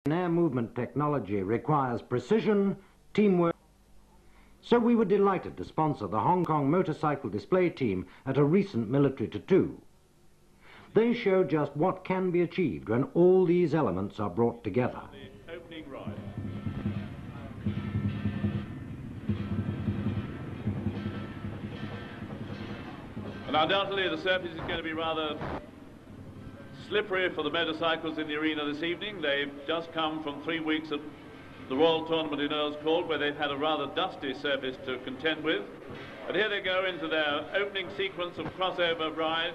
Air movement technology requires precision, teamwork. So we were delighted to sponsor the Hong Kong motorcycle display team at a recent military tattoo. They show just what can be achieved when all these elements are brought together. The opening ride. And undoubtedly the surface is going to be rather slippery for the motorcycles in the arena this evening. They've just come from 3 weeks at the Royal Tournament in Earls Court, where they've had a rather dusty surface to contend with. But here they go into their opening sequence of crossover rides.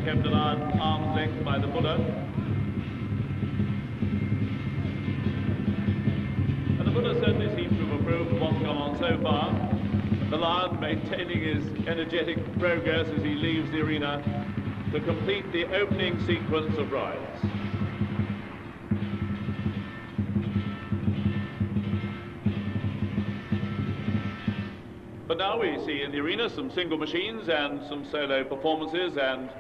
Kept at arm's length by the Buddha. And the Buddha certainly seems to have approved of what's gone on so far. The lion maintaining his energetic progress as he leaves the arena to complete the opening sequence of rides. But now we see in the arena some single machines and some solo performances and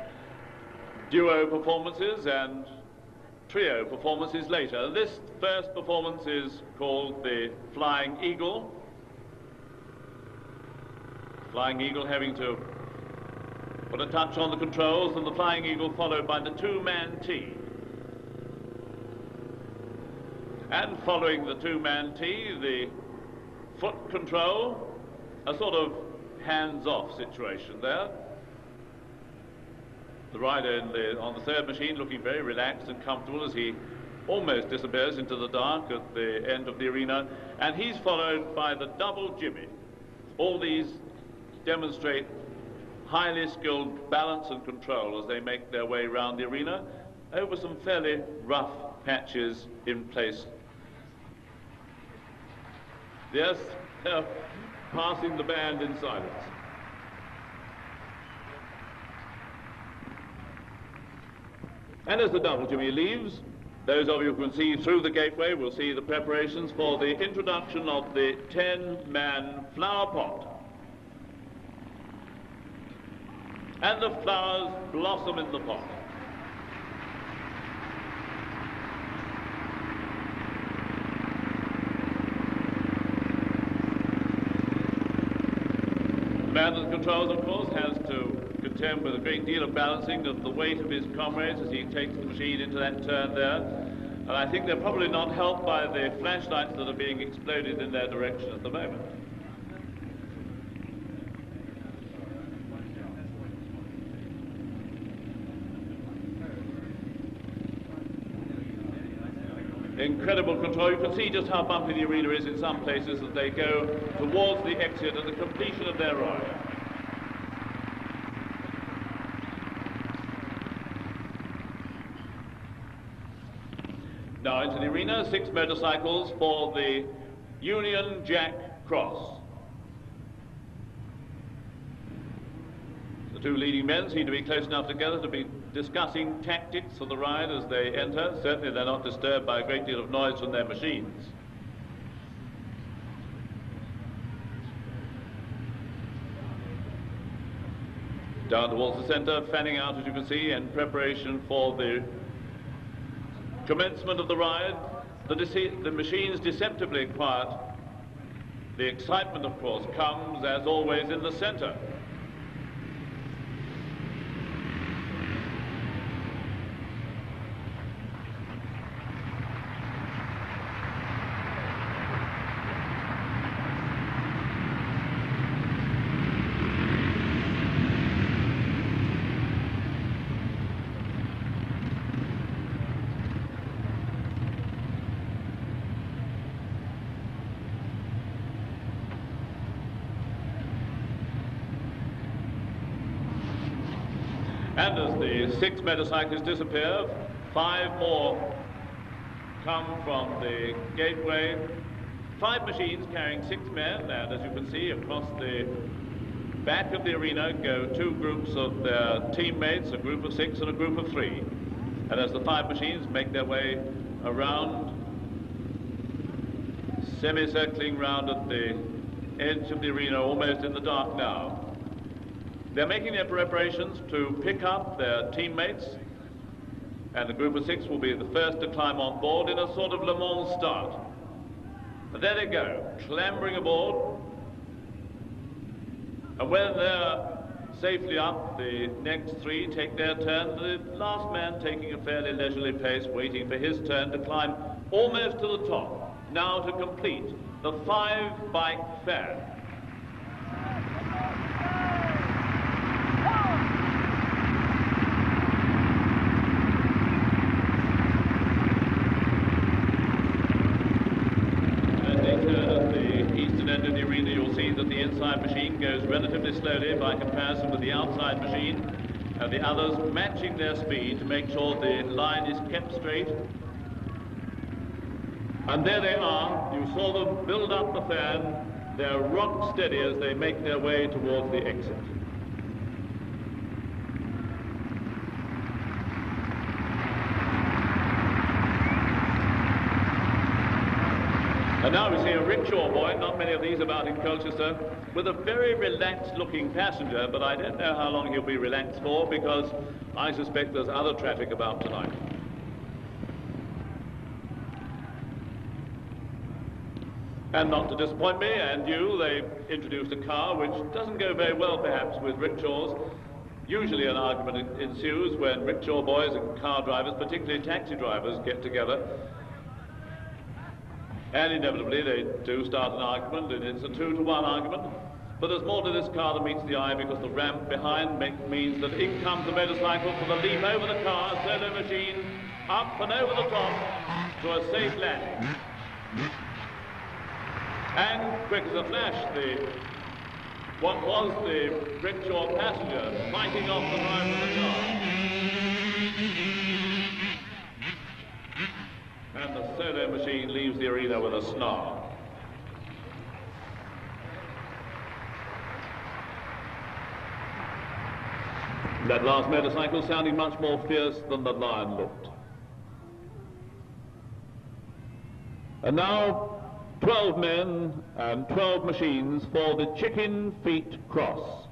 duo performances and trio performances later. This first performance is called the Flying Eagle. Flying Eagle having to put a touch on the controls, and the Flying Eagle followed by the two-man T. And following the two-man T, the foot control, a sort of hands-off situation there. The rider on the third machine looking very relaxed and comfortable as he almost disappears into the dark at the end of the arena, and he's followed by the double jimmy. All these demonstrate highly skilled balance and control as they make their way around the arena over some fairly rough patches in place. Yes, they're passing the band in silence. And as the double jimmy leaves, those of you who can see through the gateway will see the preparations for the introduction of the 10-man flower pot. And the flowers blossom in the pot. The man that controls, of course, has to contend with a great deal of balancing of the weight of his comrades as he takes the machine into that turn there. And I think they're probably not helped by the flashlights that are being exploded in their direction at the moment. Incredible control. You can see just how bumpy the arena is in some places as they go towards the exit and the completion of their ride. Now into the arena, 6 motorcycles for the Union Jack Cross. The 2 leading men seem to be close enough together to be discussing tactics for the ride as they enter. Certainly they're not disturbed by a great deal of noise from their machines. Down towards the centre, fanning out, as you can see, in preparation for the commencement of the ride, the machine's deceptively quiet. The excitement, of course, comes, as always, in the centre. And as the 6 motorcyclists disappear, 5 more come from the gateway. 5 machines carrying 6 men, and as you can see, across the back of the arena go 2 groups of their teammates, a group of 6 and a group of 3. And as the 5 machines make their way around, semicircling round at the edge of the arena, almost in the dark now, they're making their preparations to pick up their teammates, and the group of 6 will be the first to climb on board in a sort of Le Mans start. And there they go, clambering aboard, and when they're safely up, the next 3 take their turn, the last man taking a fairly leisurely pace, waiting for his turn to climb almost to the top, now to complete the 5-bike fair. Machine goes relatively slowly by comparison with the outside machine, and the others matching their speed to make sure the line is kept straight. And there they are. You saw them build up the fan. They're rock steady as they make their way towards the exit. And now we see a rickshaw boy, not many of these about in Colchester, with a very relaxed-looking passenger, but I don't know how long he'll be relaxed for, because I suspect there's other traffic about tonight. And not to disappoint me and you, they've introduced a car which doesn't go very well, perhaps, with rickshaws. Usually an argument ensues when rickshaw boys and car drivers, particularly taxi drivers, get together. And inevitably they do start an argument, and it's a 2-to-1 argument. But there's more to this car than meets the eye, because the ramp behind means that in comes the motorcycle for the leap over the car, solo machine, up and over the top to a safe landing. And quick as a flash, what was the rickshaw passenger fighting off the driver of the car. And the solo machine leaves the arena with a snarl. That last motorcycle sounding much more fierce than the Lion looked. And now 12 men and 12 machines for the Chicken Feet Cross.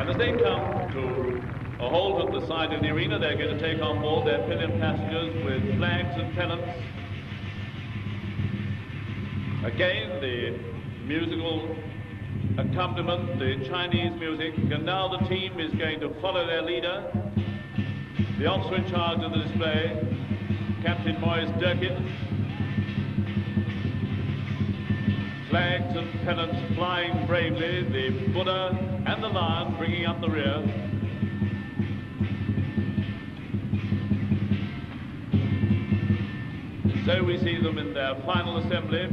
As they come to a halt at the side of the arena. They're going to take on board their pillion passengers with flags and pennants. Again, the musical accompaniment, the Chinese music, and now the team is going to follow their leader, the officer in charge of the display, Captain Maurice Durkin. Flags and pennants flying bravely, the Buddha and the lion bringing up the rear. So we see them in their final assembly.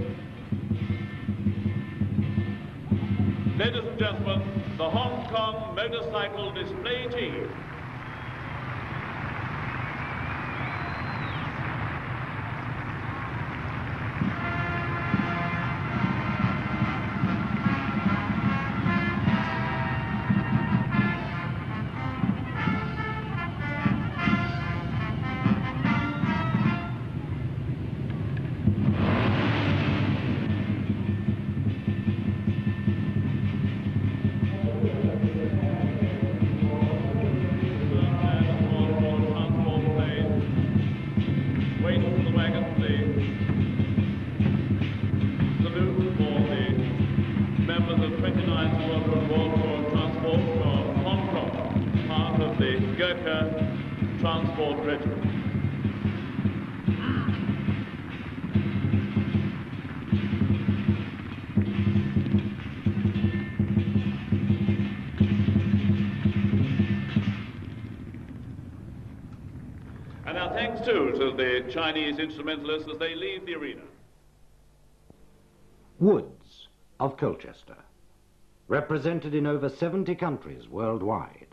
Ladies and gentlemen, the Hong Kong Motorcycle Display Team. Transport Regiment. And our thanks too to the Chinese instrumentalists as they leave the arena. Woods of Colchester, represented in over 70 countries worldwide.